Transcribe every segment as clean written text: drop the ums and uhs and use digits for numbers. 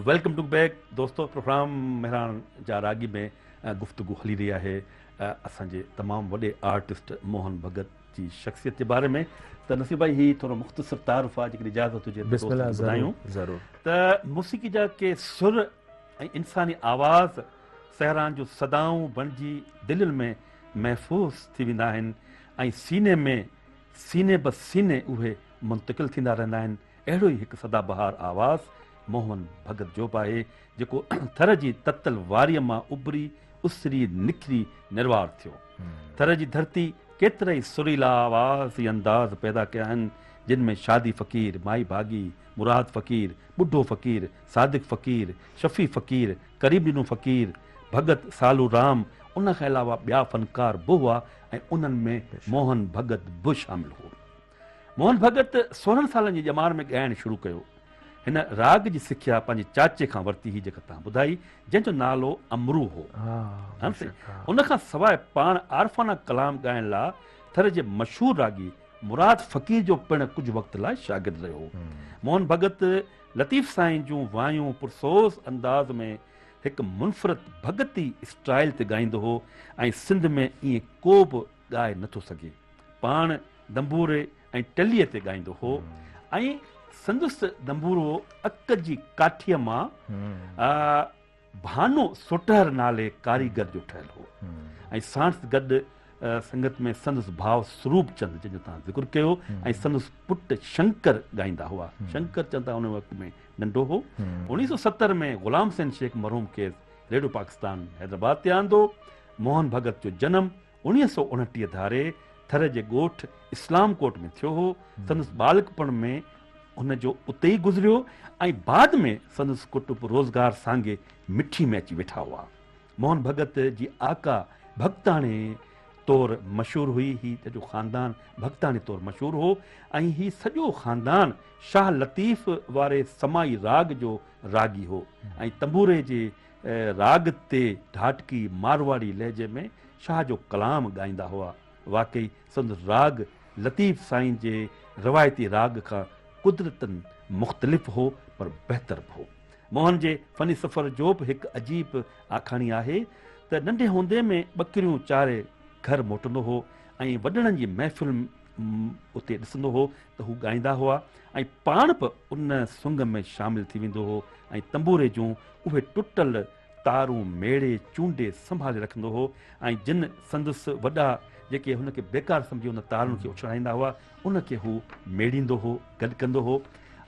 Welcome two back दोस्तों। Programme Mehran जा रागी में गुफ्तगू हली रही है असांजे तमामु वॾे आर्टिस्ट मोहन भगत जी शख्सियत के बारे में। त नसीब भाई ही थोरो मुख़्तसर तारुफ़ आहे, जेकॾहिं इजाज़त हुजे बिस्मिल्लाह, ॿुधायूं ज़रूर। त मौसीक़ी जा के सुर ऐं इंसानी आवाज़ सहरान जो सदाऊं बणिजी दिलनि में महफ़ूज़ थी वेंदा आहिनि ऐं सीने ब सीने उहे मुंतक़िल थींदा रहंदा आहिनि। अहिड़ो ई हिकु सदाबहार आवाज़ मोहन भगत जो बि आहे, जेको थर जी ततल वारीअ मां उभरी उसरी निखरी निर्वार थियो। थर जी धरती केतिरा ई सुरीला आवाज़ ऐं अंदाज़ पैदा कया आहिनि, जिन में शादी फ़क़ीर, माई भागी, मुराद फ़क़ीर, बुढ़ो फ़क़ीर, सादिक फ़क़ीर, शफ़ी फ़क़ीर, करीबिनो फ़क़ीर, भगत सालू राम, उन खां अलावा ॿिया फ़नकार बि हुआ ऐं उन्हनि में मोहन भगत बि शामिल हो। मोहन भगत 16 सालनि जी ॼमार में ॻाइणु शुरू कयो। हिन राग जी सिख्या पंहिंजे चाचे खां वरिती ही, जेका तव्हां ॿुधाई, जंहिंजो नालो अमरू हो। उन खां सवाइ पाण आरफ़ाना कलाम ॻाइण लाइ थर जे मशहूर रागी मुराद फ़क़ीर जो पिणु कुझु वक़्त लाइ शागिर्द रहियो। मोहन भगत लतीफ़ साईं जूं वायूं पुरसोस अंदाज़ में हिकु मुनफ़रद भगती स्टाइल ते ॻाईंदो हो ऐं सिंध में ईअं को बि ॻाए नथो सघे। पाण दंबूरे ऐं टलीअ ते ॻाईंदो हो ऐं संदुसि दंबूरो अक जी काठीअ मां भानो सोटहर नाले कारीगर जो ठहियलु हो ऐं साणस गॾु संगत में संदुसि भाउ स्वरूप चंद, जंहिंजो तव्हां ज़िक्र कयो, ऐं संदुसि पुटु शंकर ॻाईंदा हुआ। शंकर चंद उन वक़्त में नंढो हो। 1970 में ग़ुलाम हुसैन शेख मरहूम खे रेडियो पाकिस्तान हैदराबाद ते आंदो। मोहन भगत जो जनमु 1929 धारे थर जे ॻोठ इस्लाम कोट में थियो हो। संदुसि बालकपण में हुनजो उते ई गुज़रियो ऐं बाद में संदुसि कुटुंब रोज़गार सांगे मिठी में अची वेठा हुआ। मोहन भगत जी आका भगताणे तौरु मशहूरु हुई। ही जो ख़ानदान भगताणे तौरु मशहूरु हो ऐं ही सॼो ख़ानदान शाह लतीफ़ वारे समाई राग जो रागी हो ऐं तंबूरे जे राग ते ढाटकी मारवाड़ी लहजे में शाह जो कलाम ॻाईंदा हुआ। वाकई संदुसि राग लतीफ़ साईं जे रवायती राग खां कुदरतन मुख़्तलिफ़ हो, पर बहितर बि हो। मोहन जे फ़नी सफ़र जो बि हिकु अजीब आखाणी आहे त नंढे हूंदे में ॿकरियूं चारे घर मोटंदो हो ऐं वॾड़नि जी महफ़िल उते ॾिसंदो हो त हू ॻाईंदा हुआ ऐं पाण बि उन सुंग में शामिलु थी वेंदो हो ऐं तंबूरे जूं उहे टुटल तारूं मेड़े चूंडे संभाले रखंदो हो ऐं जिन संदुसि वॾा जेके हुनखे बेकार सम्झी उन तारुनि खे उछड़ाईंदा हुआ, उनखे हू मेड़ींदो हो, गॾु कंदो हो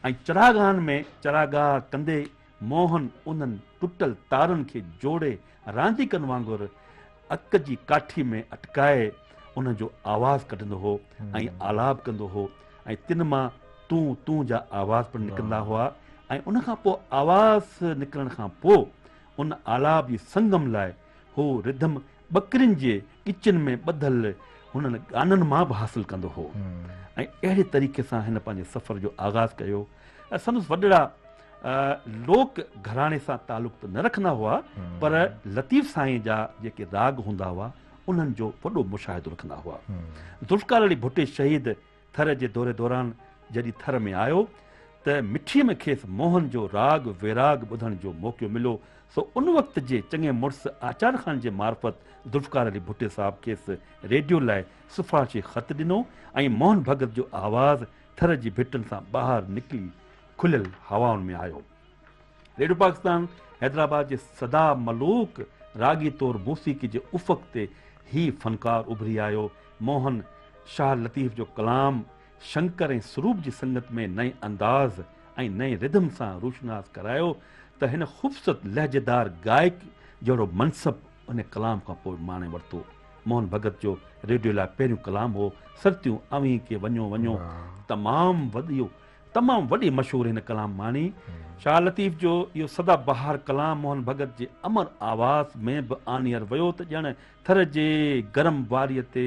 ऐं चरागाहनि में चरागाह कंदे मोहन उन्हनि टुटल तारुनि खे जोड़े रांदीकनि वांगुरु अक जी काठी में अटकाए उनजो आवाज़ कढंदो हो ऐं आलाप कंदो हो ऐं तिन मां तूं तूं जा आवाज़ पिणु निकिरंदा हुआ ऐं उन खां पोइ आवाज़ निकिरण खां पोइ उन आलाप जी संगम लाइ हू रिधम ॿकरियुनि जे किचन में ॿधल हुननि गाननि मां बि हासिलु कंदो हो ऐं अहिड़े तरीक़े सां हिन पंहिंजे सफ़र जो आगाज़ कयो। संदुसि वॾड़ा लोक घराणे सां तालुक़ त न रखंदा हुआ, पर लतीफ़ साईं जा जेके राग हूंदा हुआ उन्हनि जो वॾो मुशाहिदो रखंदा हुआ। ज़ुल्फ़कार अली भुट्टे शहीद थर जे दौरे दौरान जॾहिं थर में आयो त मिठीअ में खेसि मोहन जो राग वैराग ॿुधण जो मौक़ो मिलियो। सो उन वक़्त जे चङे मुड़ुसु आचार ख़ान जे मार्फत ज़ुल्फ़कार अली भुट्टे साहिब खेसि रेडियो लाइ सिफ़ारिशी ख़त ॾिनो ऐं मोहन भगत जो आवाज़ थर जी भिटनि सां ॿाहिरि निकिरी खुलियल हवाउनि में आयो। रेडियो पाकिस्तान हैदराबाद जे सदा मलूक रागी तौरु मौसीक़ी जे उफ़क़ ते ही फ़नकार उभरी आयो। मोहन शाह लतीफ़ जो कलाम शंकर ऐं स्वरूप जी संगत में नए अंदाज़ ऐं नए रिदम सां रोशनास करायो त हिन ख़ूबसूरत लहजेदार गायक जहिड़ो मनसब उन कलाम खां पोइ माणे वरितो। मोहन भगत जो रेडियो लाइ पहिरियों कलाम हो सरतियूं अवी के वञो वञो, तमामु वॾी मशहूरु हिन कलाम माणी। शाह लतीफ़ जो इहो सदा बहार कलाम मोहन भगत जे अमर आवाज़ में बि आनियर वियो त ॼण थर जे गरम वारीअ ते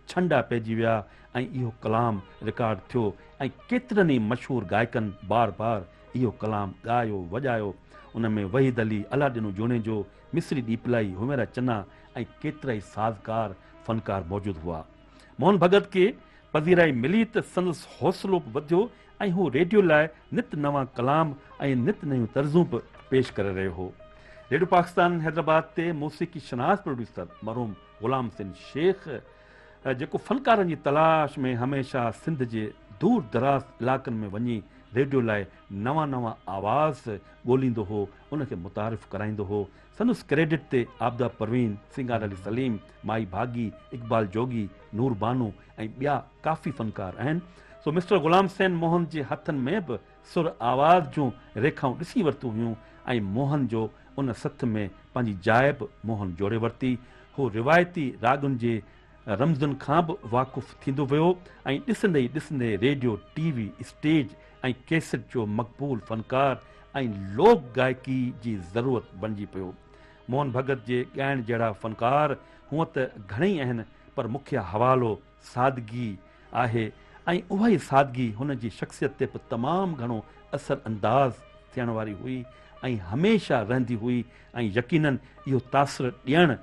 छंडा पइजी विया ऐं इहो कलाम रिकॉर्ड थियो ऐं केतिरनि ई मशहूरु गायकनि बार बार इहो कलाम ॻायो वॼायो। उन में वहीद अली, अलादीनो जूने जो, मिस्री डीपलाई, हुमेरा चन्ना ऐं केतिरा ई साज़कार फ़नकार मौजूदु हुआ। मोहन भगत खे पज़ीराई मिली त संदसि हौसलो बि वधियो ऐं हू रेडियो लाइ नित नवां कलाम ऐं नित नयूं तर्ज़ूं बि पेश करे रहियो हो। रेडियो पाकिस्तान हैदराबाद ते मौसीक़ी शनास प्रोड्यूसर मरहूम ग़ुलाम हुसैन शेख जेको फ़नकारनि जी तलाश में हमेशह सिंध जे दूर दराज़ इलाक़नि में वञी रेडियो लाइ नवां नवां आवाज़ ॻोल्हींदो हो, उनखे मुतारिफ़ कराईंदो हो। संदसि क्रेडिट ते आबदा परवीन, सिंगार अली सलीम, माई भागी, इक़बाल जोगी, नूर बानू ऐं ॿिया काफ़ी फ़नकार आहिनि। सो मिस्टर ग़ुलाम हुसैन मोहन जे हथनि में बि सुर आवाज़ जूं रेखाऊं ॾिसी वरितियूं हुयूं ऐं मोहन जो उन सथ में पंहिंजी जाइ बि मोहन जोड़े वरिती। हू रिवायती रागुनि जे रमज़नि खां बि वाक़ुफ़ु थींदो वियो ऐं ॾिसंदे ई ॾिसंदे रेडियो, टीवी, स्टेज ऐं कैसेट जो मक़बूल फ़नकार ऐं लोक गायकी जी ज़रूरत बणिजी पियो। मोहन भगत जे ॻाइण जहिड़ा फ़नकार हूअं त घणेई आहिनि, पर मुख्य हवालो सादगी आहे ऐं उहा ई सादगी हुन जी शख़्सियत ते बि तमामु घणो असर अंदाज़ थियण वारी हुई ऐं हमेशह रहंदी हुई ऐं यकीनन इहो तासिर ॾियणु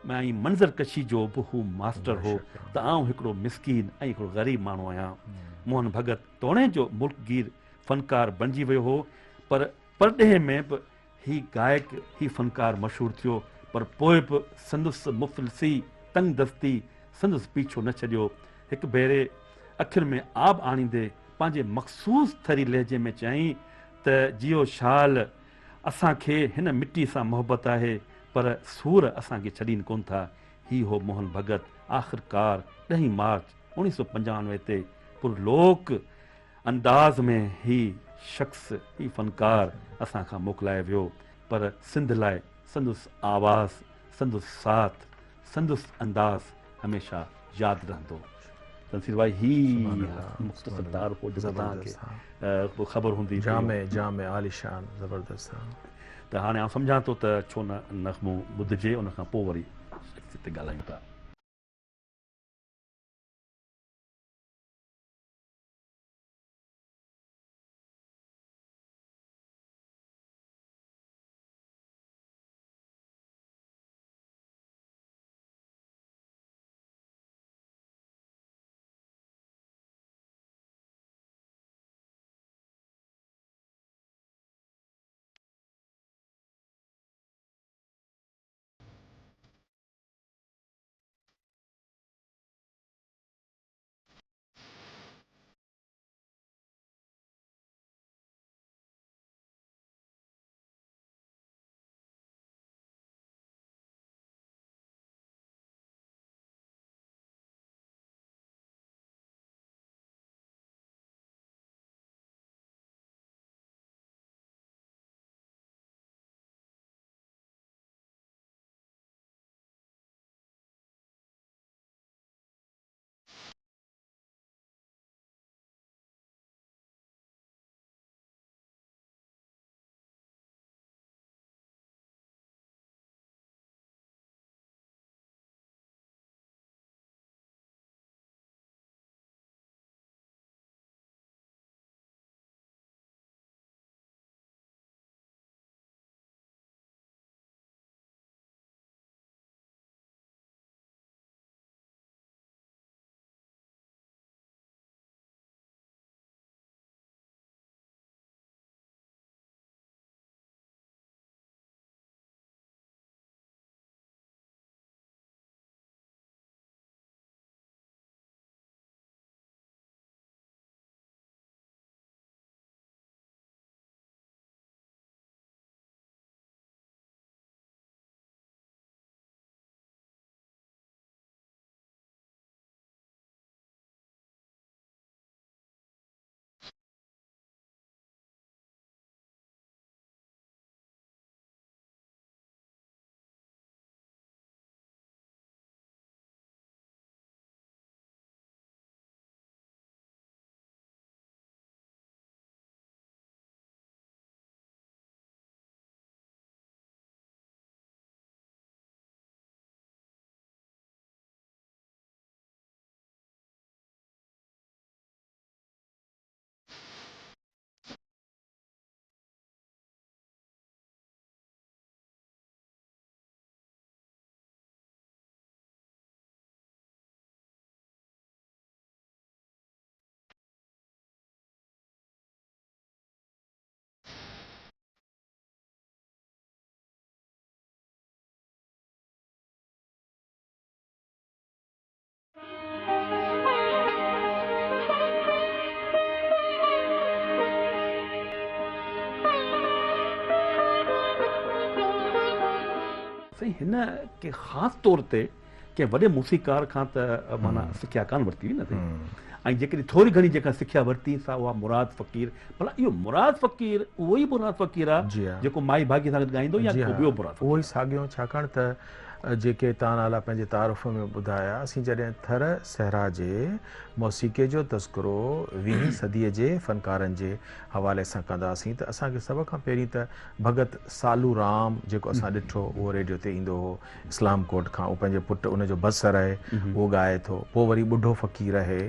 ऐं मंज़र कशी जो बि हू मास्टर हो त आउं हिकिड़ो मिसकीन ऐं हिकिड़ो ग़रीब माण्हू आहियां। मोहन भगत तोड़े जो मुल्कगीर फ़नकार बणिजी वियो हो, पर परॾेह में बि ही गायक ही फ़नकार मशहूरु थियो, पर पोइ बि संदसि मुफ़लिसी तंग दस्ती संदसि पीछो न छॾियो। हिकु भेरे अखियुनि में आब आणींदे पंहिंजे मख़सूस थरी लहजे में चयईं त जियो शाल असांखे हिन मिटी सां मोहबत आहे, पर सूर असांखे छॾीनि कोन था। ही हो मोहन भगत। आख़िरकार 10 मार्च 1995 ते पुरलोक अंदाज़ में ही शख़्स ही फ़नकार असांखां मोकिलाए वियो, पर सिंध लाइ संदसि आवाज़, संदसि साथ, संदसि अंदाज़ हमेशह यादि रहंदो। तनसीर भाई ही मुख़्तसर तार हो जेको तव्हांखे ख़बर हूंदी जामे आलिशान ज़बरदस्त। त हाणे आउं सम्झां थो त छो न नग़्मो ॿुधिजे, उनखां पोइ वरी ते ॻाल्हायूं था। हिन के ख़ासि तौर ते कंहिं वॾे मूसीकार खां त माना सिखिया कान वरिती हुई न ते ऐं जेकॾहिं थोरी घणी जेका सिखिया वरिती सा उहा मुराद फ़क़ीर, भला इहो मुराद फ़क़ीर उहो ई मुराद फ़क़ीर जी आहे हाँ। जेको माई भागी सां गॾु ॻाईंदो या जी को हाँ, ॿियो मुराद फ़क़ीर? उहो ई साॻियो, छाकाणि त जेके तव्हां नाला पंहिंजे तारुफ़ में ॿुधाया, असीं जॾहिं थर सहरा जे मौसीक़े जो तज़किरो 20वीं सदीअ जे फ़नकारनि जे हवाले सां कंदासीं त असांखे सभ खां पहिरीं त भगत सालू राम जेको असां ॾिठो उहो रेडियो ते ईंदो हो इस्लाम कोट खां, उहो पंहिंजे पुटु उनजो बसर आहे उहो ॻाए थो। पोइ वरी ॿुढो फ़क़ीर आहे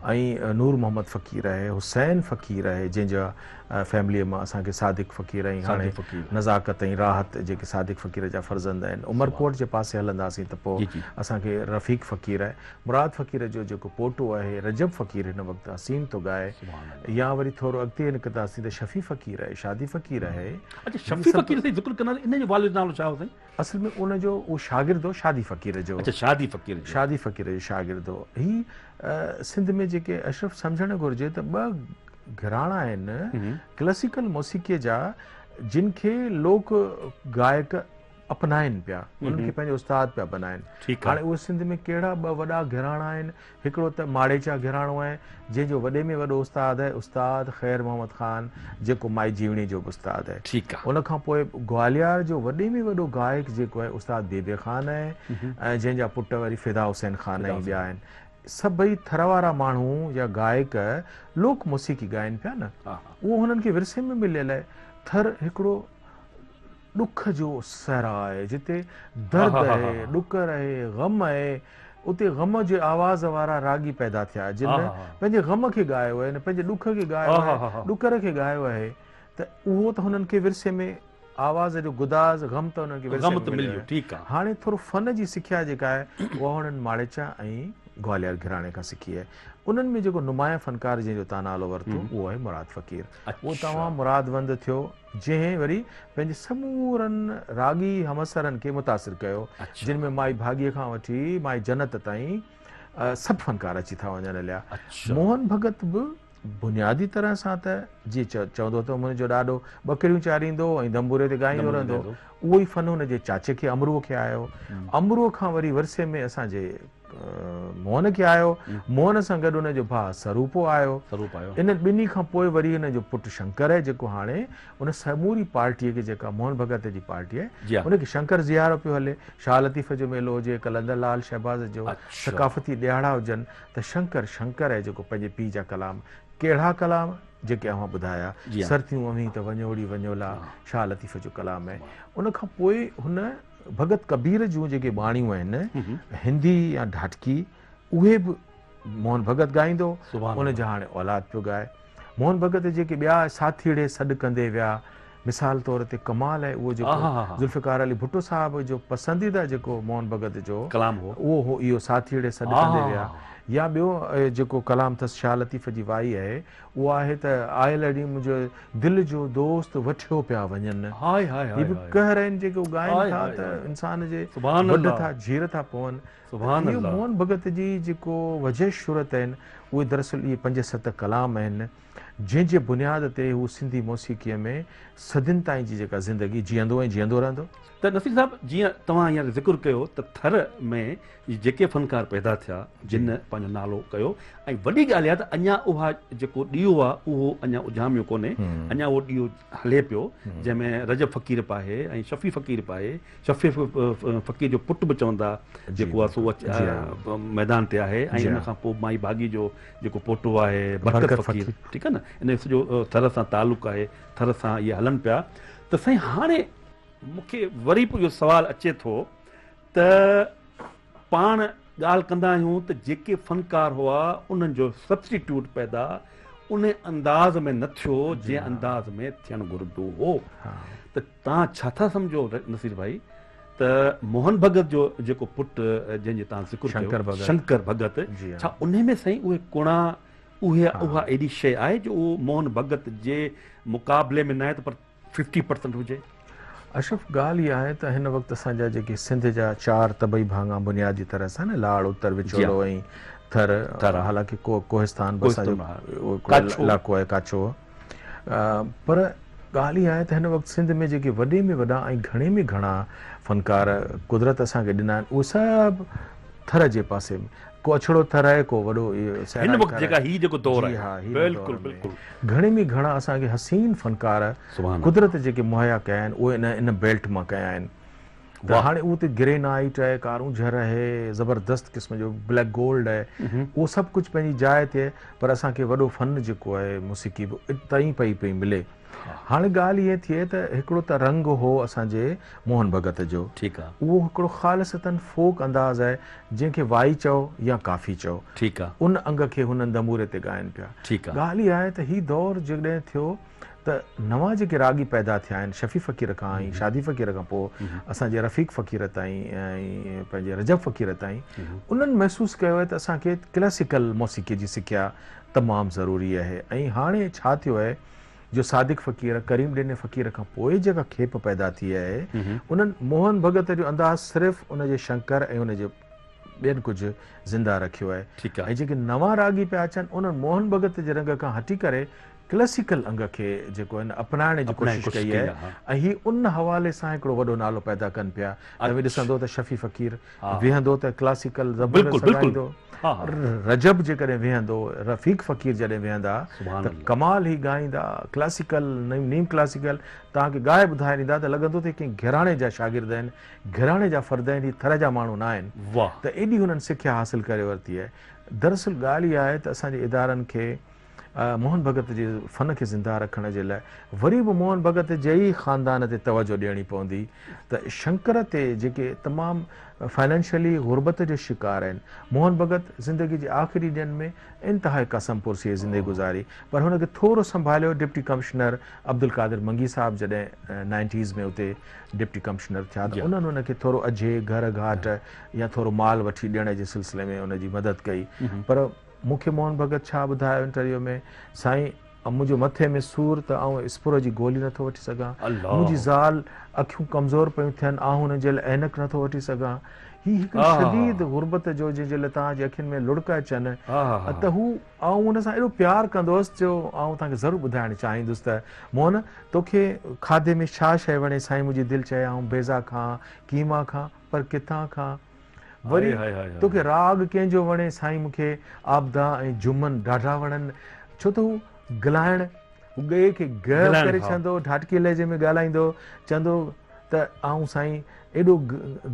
ऐं नूर मोहम्मद फ़क़ीर आहे, हुसैन फ़क़ीर आहे जंहिंजा फैमिलीअ मां असांखे सादिक फ़क़ीर ऐं हाणे नज़ाकत ऐं राहत जेके सादिक फ़क़ीर जा फ़र्ज़ंद आहिनि। उमरकोट जे पासे हलंदासीं त पोइ असांखे रफ़ीक फ़क़ीर आहे। मुराद फ़क़ीर जो जेको पोटो आहे रजब फ़क़ीर हिन वक़्तु हसीन थो ॻाए, या वरी थोरो अॻिते निकिरंदासीं त शफ़ी फ़क़ीर आहे, शादी फ़क़ीर आहे। अच्छा, शफ़ी फ़क़ीर से ज़िक्र कंदा, इन जो वालिद नालो छा हो साईं? असल में उनजो उहो शागिर्द हो शादी फ़क़ीर जो। अच्छा, शादी फ़क़ीर जो। शादी फ़क़ीर जो शागिर्द हो। ही सिंध में जेके अशरफ सम्झणु घुरिजे त ॿ घराणा आहिनि क्लासिकल मौसीक़ीअ जा जिन खे लोक गायक अपनाइनि पिया, उन्हनि खे पंहिंजो उस्ताद पिया बनाइनि। हाणे उहे सिंध में कहिड़ा ॿ वॾा घराणा आहिनि? हिकिड़ो त माड़ेचा घराणो आहे जंहिंजो वॾे में वॾो उस्ताद आहे उस्ताद ख़ैर मोहम्मद ख़ान, जेको माई जीवणी जो बि उस्ताद आहे। ठीकु आहे। उन खां पोइ ग्वालियर जो वॾे में वॾो गायक जेको आहे उस्ताद बेबे ख़ान आहे, ऐं जंहिंजा पुट वरी फिदा हुसैन ख़ान ऐं ॿिया आहिनि। सभई थर वारा माण्हू या गायक लोक मौसीक़ी ॻाइनि पिया न, उहो हुननि खे विरसे में मिलियल आहे। थर हिकिड़ो ॾुख जो सहरा आहे जिते दर्द आहे, ॾुकर आहे, गम आहे। उते गम जे आवाज़ वारा रागी पैदा थिया जिन पंहिंजे गम खे ॻायो आहे, पंहिंजे ॾुख खे ॻायो आहे, ॾुकर खे ॻायो आहे। त उहो त हुननि खे विरसे में आवाज़ जो गुदाज़ गम त हुननि खे विरसे में मिलियो। ठीकु आहे। हाणे थोरो फन जी सिखिया जेका आहे उहा हुननि माड़ेचा ऐं ग्वालियर घराणे खां सिखी आहे। उन्हनि में जेको नुमाया फ़नकार जंहिंजो तव्हां नालो वरितो उहो आहे मुराद फ़क़ीर। उहो तव्हां मुरादवंद थियो जंहिं वरी पंहिंजे समूरनि रागी हमसरनि खे मुतासिर कयो, जिन में माई भाॻीअ खां वठी माई जन्नत ताईं सभु फ़नकार अची था वञनि हलिया। मोहन भगत बि बुनियादी तरह सां त जीअं चवंदो त मुंहिंजो ॾाढो ॿकरियूं चारींदो ऐं दंबूरे ते ॻाईंदो रहंदो, उहो ई फ़न हुनजे चाचे खे अमरूअ खे आयो। अमरूअ खां वरी वरिसे में असांजे मोहन खे आयो, मोहन सां गॾु हुनजो भाउ सरूपो आयो। इन ॿिन्ही खां पोइ वरी हिनजो पुटु शंकर आहे जेको हाणे उन समूरी पार्टीअ खे जेका मोहन भगत जी पार्टी आहे उनखे शंकर ज़ियारो पियो हले। शाह लतीफ़ जो मेलो हुजे, कलंदर लाल शहबाज़ जो सकाफ़ती ॾियारा हुजनि, त शंकर शंकर आहे जेको पंहिंजे पीउ जा कलाम, कहिड़ा कलाम जेके अवां ॿुधाया, सरतियूं अमी त वञोड़ी वञोला शाह लतीफ़ जो कलाम आहे। उन खां पोइ हुन भगत कबीर जूं जेके बाणियूं आहिनि हिंदी या ढाटकी उहे बि मोहन भगत ॻाईंदो, उनजा हाणे औलाद पियो ॻाए। मोहन भगत जेके ॿिया साथीड़े सॾु कंदे विया, मिसाल तौर ते कमाल आहे उहो जेको ज़ुल्फ़िकार अली भुट्टो साहब जो पसंदीदा जेको मोहन भगत जो कलाम हो उहो हो इहो साथीड़े सॾु कंदे विया। या ॿियो जेको कलाम अथसि शाह लतीफ़ जी वाई आहे उहा आहे त आयल ॾींहुं मुंहिंजो दिलि जो दोस्त वठियो पिया वञनि। ही बि कहर आहिनि जेके ॻाइनि था त इंसान जे वॾ था झीर था पवनि। इहो मोहन भगत जी जेको वजह शूरत आहिनि उहे दरअसल इहे 5-7 कलाम आहिनि जंहिंजे बुनियाद ते हू सिंधी मौसीक़ीअ में सदियुनि ताईं जी जेका ज़िंदगी जीअंदो ऐं जीअंदो रहंदो। त नसीर साहब, जीअं तव्हां हींअर ज़िक्र कयो त थर में जेके फ़नकार पैदा थिया जिन पंहिंजो नालो कयो, ऐं वॾी ॻाल्हि आहे त अञा उहा जेको ॾीओ आहे उहो अञा उजामियो कोन्हे, अञा उहो ॾीओ हले पियो जंहिंमें रजब फ़क़ीर पाहे ऐं शफ़ी फ़क़ीर पाहे। शफ़ी फ़क़ीर जो पुटु बि चवंदा जेको आहे सो मैदान ते आहे, ऐं उन खां पोइ माई भाॻी जो जेको पोटो आहे बरकत फ़क़ीर। ठीकु आहे न, इन सॼो थर सां तालुक़ु आहे, थर सां इहे हलनि पिया। त साईं हाणे मूंखे वरी पोइ इहो सुवालु अचे थो त पाण ॻाल्हि कंदा आहियूं त जेके फ़नकार हुआ उन्हनि जो सब्स्टिट्यूट पैदा उन अंदाज़ में न थियो जंहिं अंदाज़ में थियणु घुरंदो हो। त तव्हां छा था सम्झो नसीर भाई त मोहन भगत जो जेको पुटु जंहिंजे तव्हां ज़िक्र कयो शंकर भगत, छा उन में साईं उहे गुणा उहा एॾी शइ आहे जो उहो मोहन भगत जे मुक़ाबले में न आहे त पर 50% हुजे? अशरफ, ॻाल्हि इहा आहे त हिन वक़्तु असांजा जेके सिंध जा 4 तबई भाङा बुनियादी तरह सां न लाड़ उत्तर विचोलो ऐं थर हालांकि कोहिस्तान इलाइक़ो आहे काचो, पर ॻाल्हि इहा आहे त हिन वक़्तु सिंध में जेके वॾे में वॾा ऐं घणे में घणा फ़नकार कुदरत असांखे ॾिना आहिनि उहे सभु थर जे पासे में को अछड़ो थर आहे को वॾो इहो हिन सैराई वक़्तु थर जेका आहे। ही जेको दौर जी आहे हा, हीअ बिल्कुलु दौर में बिल्कुलु घणे में घणा असांखे हसीन फ़नकार सुभाणे कुदरत जेके मुहैया कया आहिनि उहे इन बेल्ट मां कया आहिनि। त वाह। हाणे उहो त ग्रेनाइट आहे, कारूं झर आहे, ज़बरदस्त क़िस्म जो ब्लैक गोल्ड आहे, उहो सभु कुझु पंहिंजी जाइ ते आहे, पर असांखे वॾो फ़न जेको आहे मौसीक़ी बि इतां ई पई मिले। हाणे ॻाल्हि इहा थिए त हिकिड़ो त रंग हो असांजे मोहन भगत जो, ठीकु आहे उहो हिकिड़ो ख़ालिसतन फोक अंदाज़ आहे जंहिंखे वाई चओ या काफ़ी चओ, ठीकु आहे उन अंग खे हुननि दमूरे ते ॻाइनि पिया। ठीकु आहे ॻाल्हि इहा आहे त हीउ दौरु जॾहिं थियो त नवां जेके रागी पैदा थिया आहिनि शफ़ी फ़क़ीर खां ऐं शादी फ़क़ीर खां पोइ असांजे रफ़ीक फ़क़ीर ताईं ऐं पंहिंजे रजब फ़क़ीर ताईं, उन्हनि महसूसु कयो आहे त असांखे क्लासिकल मौसीक़ी जी सिखिया तमामु ज़रूरी आहे। ऐं हाणे छा थियो आहे जो सादिक फ़क़ीर करीम ॾिने फ़क़ीर खां पोइ जेका खेप पैदा थी आहे उन्हनि मोहन भगत जो अंदाज़ सिर्फ़ु उनजे शंकर ऐं उनजे ॿियनि कुझु ज़िंदा रखियो आहे। ठीकु आहे ऐं जेके नवां रागी पिया अचनि उन्हनि मोहन भगत जे रंग खां हटी करे क्लासिकल अंग खे जेको आहे न अपनाइण जी कोशिशि कई आहे। ऐं हीअ उन हवाले सां हिकिड़ो वॾो नालो पैदा कनि पिया। तव्हां ॾिसंदो त शफ़ी फ़क़ीर वेहंदो त क्लासिकल ज़बूर सॻाईंदो, रजब जेकॾहिं वेहंदो, रफ़ीक फ़क़ीर जॾहिं वेहंदा त कमाल ई ॻाईंदा, क्लासिकल नीम क्लासिकल तव्हांखे ॻाए ॿुधाए ॾींदा त लॻंदो त कंहिं घराणे जा शागिर्द आहिनि, घराणे जा फ़र्द आहिनि, थर जा माण्हू न आहिनि। त एॾी हुननि सिखिया हासिलु करे वरिती आहे। दरअसल ॻाल्हि इहा आहे त असांजे इदारनि खे मोहन भगत जे फ़न खे ज़िंदा रखण जे लाइ वरी बि मोहन भगत जे ई ख़ानदान ते तवजो ॾियणी पवंदी। त शंकर ते जेके तमामु फाइनेंशियली गुरबत जो शिकार आहिनि, मोहन भगत ज़िंदगी जे आख़िरी ॾींहंनि में इंतिहाई कसम पुरसी ज़िंदगी गुज़ारी, पर हुनखे थोरो संभालियो डिप्टी कमिश्नर अब्दुल कादिर मंगी साहब जॾहिं 90s में उते डिप्टी कमिश्नर थिया त उन्हनि हुनखे थोरो अझे घर घाट या थोरो माल वठी ॾियण जे सिलसिले में उनजी मदद कई। पर मूंखे मोहन भगत छा ॿुधायो इंटरव्यू में, साईं मुंहिंजो मथे में सूर त आउं स्पुर जी गोली नथो वठी सघां, मुंहिंजी ज़ाल अखियूं कमज़ोर पियूं थियनि, आउं हुन जे लाइ ऐनक नथो वठी सघां। हीअ हिकु शदीद गुरबत जो जंहिंजे लाइ तव्हांजी अखियुनि में लुड़क अचनि त हू आउं हुन सां एॾो प्यारु कंदुसि जो आउं तव्हांखे ज़रूरु ॿुधाइणु चाहींदुसि त मोहन तोखे खाधे में छा शइ वणे? साईं मुंहिंजी दिलि चए आउं बेज़ा खां, कीमा खां, पर किथां खां? वरी तोखे राग कंहिंजो वणे? साईं मूंखे आबदा ऐं जुमन ॾाढा वणनि, छो त हू ॻाल्हाइण ॻे खे ग करे चवंदो, ढाटकी लहजे में ॻाल्हाईंदो, चवंदो त आउं साईं एॾो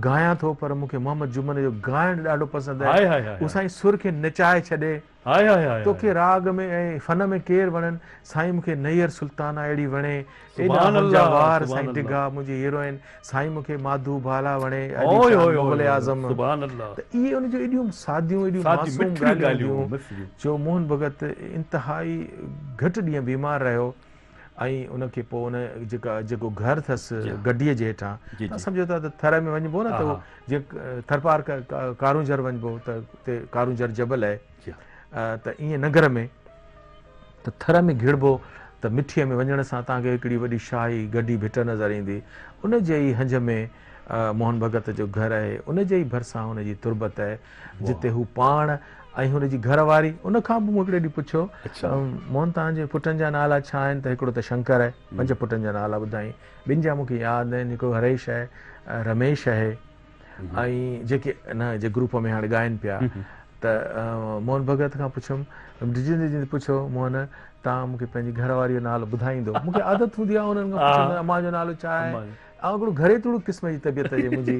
ॻायां थो पर मूंखे मोहम्मद जुमन जो ॻाइणु ॾाढो पसंदि आहे। हू साईं सुर खे नचाए छॾे। तोखे राग में ऐं फ़न में केरु वणनि? साईं मूंखे नैयर सुल्ताना अहिड़ी वणे, एॾा मुंहिंजा वार साईं डिघा, मुंहिंजी हीरोइन साईं मूंखे माधू बाला वणे, मुग़ल आज़म। त इहे उनजूं एॾियूं सादियूं एॾियूं मासूम ॻाल्हियूं हूंदियूं जो मोहन भगत इंतिहाई घटि ॾींहं बीमार रहियो ऐं उनखे पोइ उन जेको घरु अथसि गड्डीअ जे हेठां, सम्झो था त थर में वञिबो न त उहो जीअं थरपार कारूंझर वञिबो त उते कारूंझर जबल आहे, त ईअं नगर में त थर में घिड़बो त मिठीअ में वञण सां तव्हांखे हिकिड़ी वॾी शाही गड्डी भिट नज़र ईंदी। उन जे ई हंज में मोहन भगत जो घरु आहे, उन जे ई भरिसां हुनजी तुरबत आहे जिते हू पाण ऐं हुनजी घरवारी। उनखां बि मूं हिकिड़े ॾींहुं पुछियो, मोहन तव्हांजे पुटनि जा नाला छा आहिनि? त हिकिड़ो त शंकर आहे, 5 पुटनि जा नाला ॿुधाई, ॿिनि जा मूंखे यादि आहिनि, हिकिड़ो हरेश आहे, रमेश आहे, ऐं जेके न जे ग्रुप में हाणे ॻाइनि पिया। त मोहन भगत खां पुछियुमि, जिंदे पुछियो मोहन तव्हां मूंखे पंहिंजी घरवारीअ जो नालो ॿुधाईंदो? मूंखे आदत हूंदी आहे उन्हनि खां पुछण, अम्मा जो नालो छा आहे? ऐं हिकिड़ो घरेलू क़िस्म जी तबियत जे मुंहिंजी।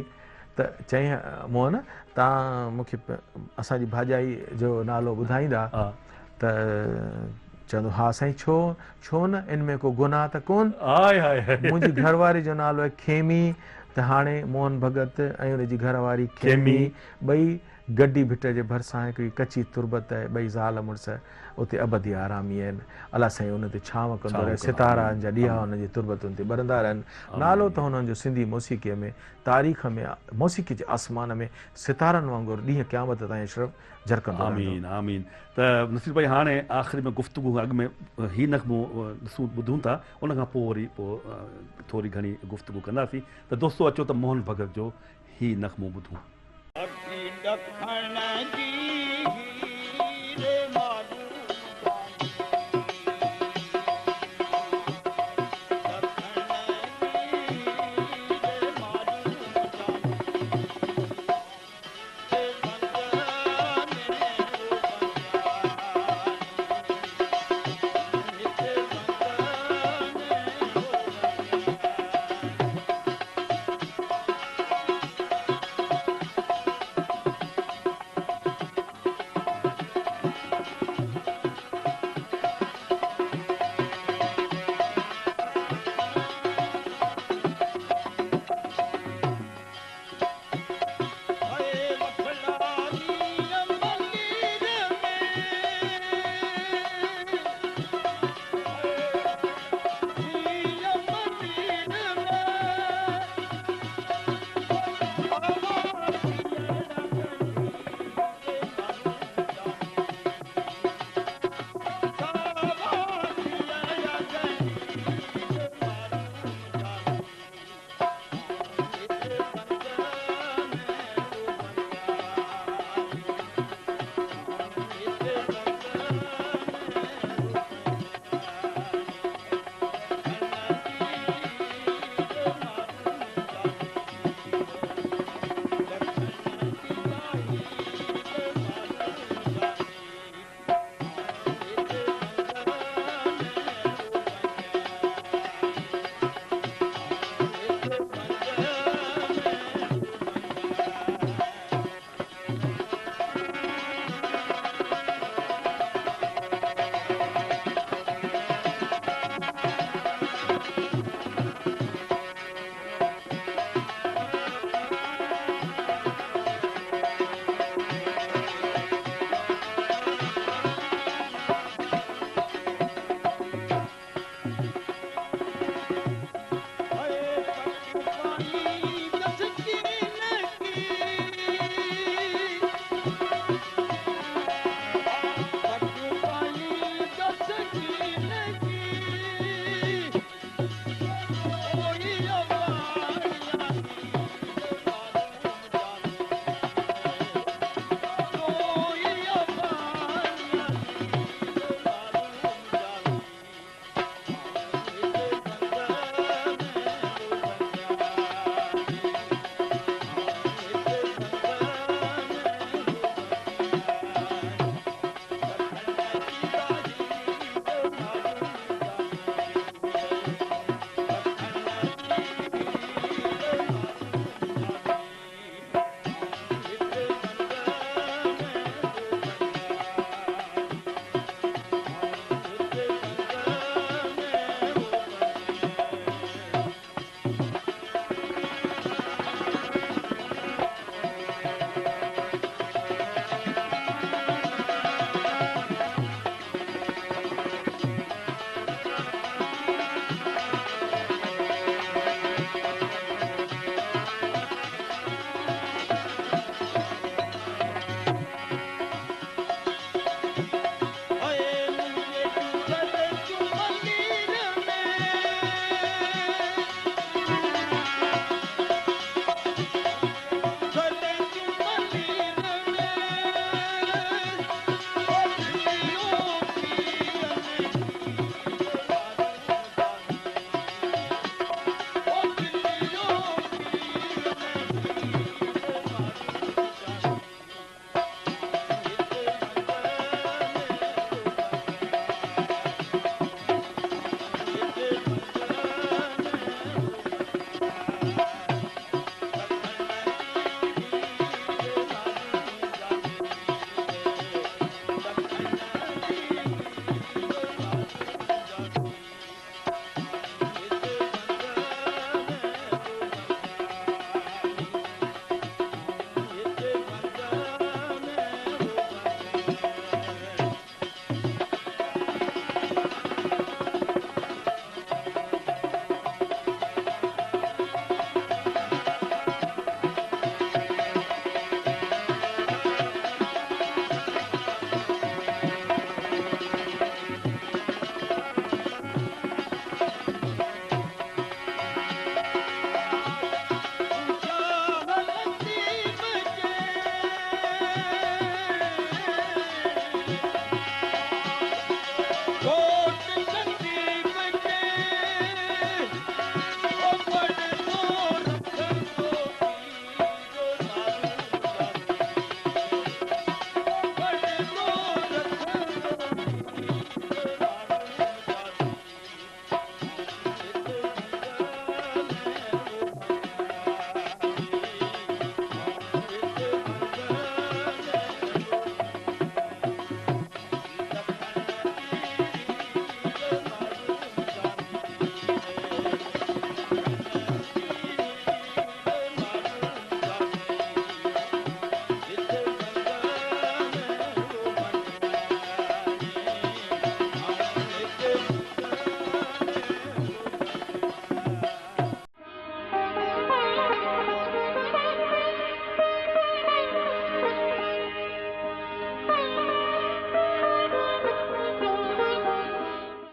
त चईं मोहन तव्हां मूंखे असांजी भाॼाई जो नालो ॿुधाईंदा? त चवंदो हा साईं, छो न, इन में को गुनाह त कोन। मुंहिंजी घरवारी जो नालो आहे खेमी। त हाणे मोहन भगत ऐं उनजी घरवारी खेमी ॿई गड्डी भिट जे भरिसां हिकिड़ी कची तुरबत आहे, ॿई ज़ाल मुड़ुस उते अबदी आरामी आहिनि। अलाह साईं उन ते छांव कंदो रहे, सितारा जा ॾीआ हुनजी तुरबतुनि ते ॿरंदा रहनि। नालो त हुननि जो सिंधी मौसीक़ीअ में, तारीख़ में, मौसीक़ी जे आसमान में सितारनि वांगुरु ॾींहं क़यामत ताईं अशरफ झरकंदो रहंदो। आमीन आमीन। त नसीर भाई हाणे आख़िरी में गुफ़्तगू अॻु में ही नग़मो ॾिसूं ॿुधूं था, उन खां पोइ वरी थोरी घणी गुफ़्तगू कंदासीं। त दोस्तो अचो त मोहन भगत जो ही नग़मो ॿुधूं।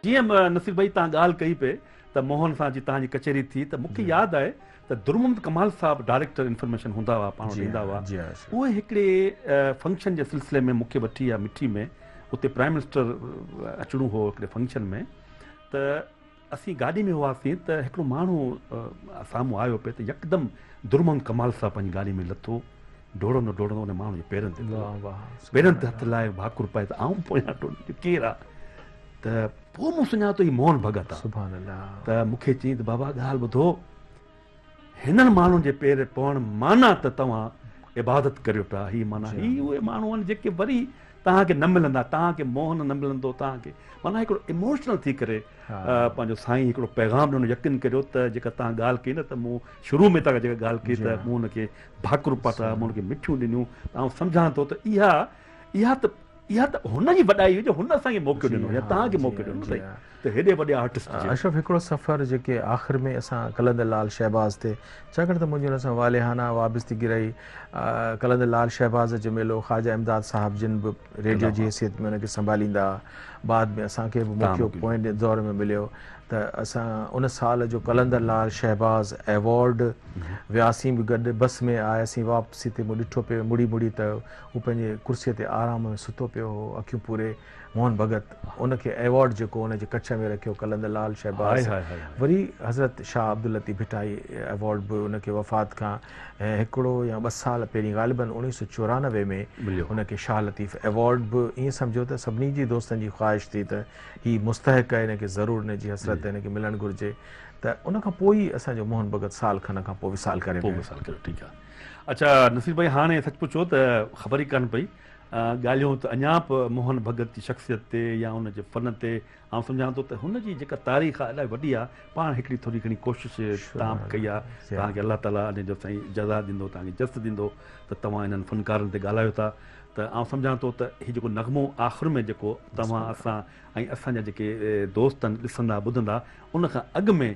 जीअं नसीर भाई तव्हां ॻाल्हि कई पे त मोहन सां जी तव्हांजी कचहरी थी त मूंखे यादि आहे त दुर्मुहम्मद कमाल साहब डायरेक्टर इंफॉर्मेशन हूंदा हुआ, पाण वटि ईंदा हुआ। जी हाँ, सर। उहे हिकिड़े फंक्शन जे सिलसिले में मूंखे वठी विया मिठी में, उते प्राइम मिनिस्टर अचणो हो हिकिड़े फंक्शन में, त असीं गाॾी में हुआसीं त हिकिड़ो माण्हू साम्हूं आयो पिए त यकदमि दुर्मुहम्मद कमाल साहब पंहिंजी गाॾी में लथो, डोड़ंदो डोड़ंदो उन माण्हू जे पेरनि ते वाह वाह, पेरनि ते हथ लाइ भाकुर पाए त आऊं पोयां केरु आहे, त पोइ मूं सुञातो ई मोहन भगत आहे। सुभान अल्लाह। त मूंखे चई त बाबा ॻाल्हि ॿुधो, हिननि माण्हुनि जे पेर पवण माना त तव्हां इबादत करियो था, ही माना ही उहे माण्हू आहिनि जेके वरी तव्हांखे न मिलंदा, तव्हांखे मोहन न मिलंदो तव्हांखे, माना हिकिड़ो इमोशनल थी करे पंहिंजो साईं हिकिड़ो पैगाम ॾिनो। यकीन करियो त जेका तव्हां ॻाल्हि कई न, त मूं शुरू में तव्हां जेका ॻाल्हि कई त मूं हुनखे भाकुर पाता, मूं हुनखे मिठियूं ॾिनियूं, त आउं सम्झां थो त इहा त हुन जी वॾाई हुई जो हुन असांखे मौक़ो ॾिनो या तव्हांखे मौक़ो ॾिनो साईं, त हेॾे वॾे आर्टिस्ट अशरफ हिकिड़ो सफ़र जेके आख़िर में असां कलंदर लाल शहबाज़ ते, छाकाणि त मुंहिंजी हुन सां वालिहाना वाबस्तिगी रही, कलंदर लाल शहबाज़ जो मेलो ख़्वाजा इमदाद साहब जिन बि रेडियो जी हैसियत में हुनखे संभालींदा, बाद में असांखे बि मौक़ो पोएं दौर में मिलियो त असां उन साल जो कलंदर लाल शहबाज़ एवॉर्ड वियासीं बि गॾु, बस में आयासीं, वापसी ते मूं ॾिठो पियो मुड़ी मुड़ी त हू पंहिंजे कुर्सीअ ते आराम में सुतो पियो हो, अखियूं पूरे। मोहन भगत उनखे एवॉर्ड जेको हुनजे कच्छ में रखियो कलंदर लाल शहबाज़। वरी हज़रत शाह अब्दुल लतीफ़ भिटाई एवॉर्ड बि उनखे वफ़ात खां हिकिड़ो या 2 साल पहिरीं ग़ालिबन 1994 में उनखे शाह लतीफ़ एवॉर्ड बि, ईअं सम्झो त सभिनी जी दोस्तनि जी ख़्वाहिश थी त हीअ मुस्तहिक़ आहे, हिनखे ज़रूरु हिनजी हसरत हिनखे मिलणु घुरिजे, त उनखां पोइ ई असांजो मोहन भगत साल खन खां पोइ विसाल करे ठीकु आहे। अच्छा नसीर भाई, हाणे सच पुछो त ख़बर ई कान पई ॻाल्हियूं त अञा बि मोहन भगत जी शख़्सियत ते या हुनजे फ़न ते, आउं सम्झां थो त हुनजी जेका तारीख़ आहे इलाही वॾी आहे, पाण हिकिड़ी थोरी घणी कोशिशि तव्हां कई आहे, तव्हांखे अलाह ताला इन जो साईं जज़ा ॾींदो, तव्हांखे जस ॾींदो त तव्हां इन्हनि फ़नकारनि ते ॻाल्हायो था, त आउं सम्झां थो त हीउ जेको नग़मो आख़िर में जेको तव्हां असां ऐं असांजा जेके दोस्त आहिनि ॾिसंदा ॿुधंदा, उनखां अॻु में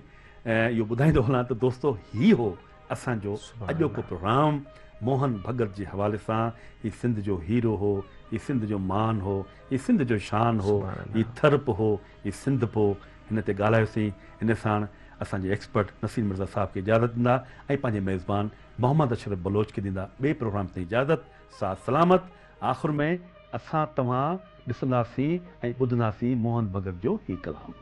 इहो ॿुधाईंदो हलां त दोस्तो हीउ हो असांजो अॼोको प्रोग्राम मोहन भगत जे हवाले सां। हीउ सिंध जो हीरो हो, हीउ सिंध जो मान हो, हीउ सिंध जो शान हो, हीउ थरप हो, हीउ सिंध हो, हिन ते ॻाल्हायोसीं। हिन सां असांजे एक्सपर्ट नसीर मिर्ज़ा साहब खे इजाज़त ॾींदा ऐं पंहिंजे मेज़बान मोहम्मद अशरफ बलोच खे ॾींदा ॿिए प्रोग्राम ते इजाज़त, साथ सलामत। आख़िर में असां तव्हां ॾिसंदासीं ऐं ॿुधंदासीं मोहन भगत जो ही कलाम।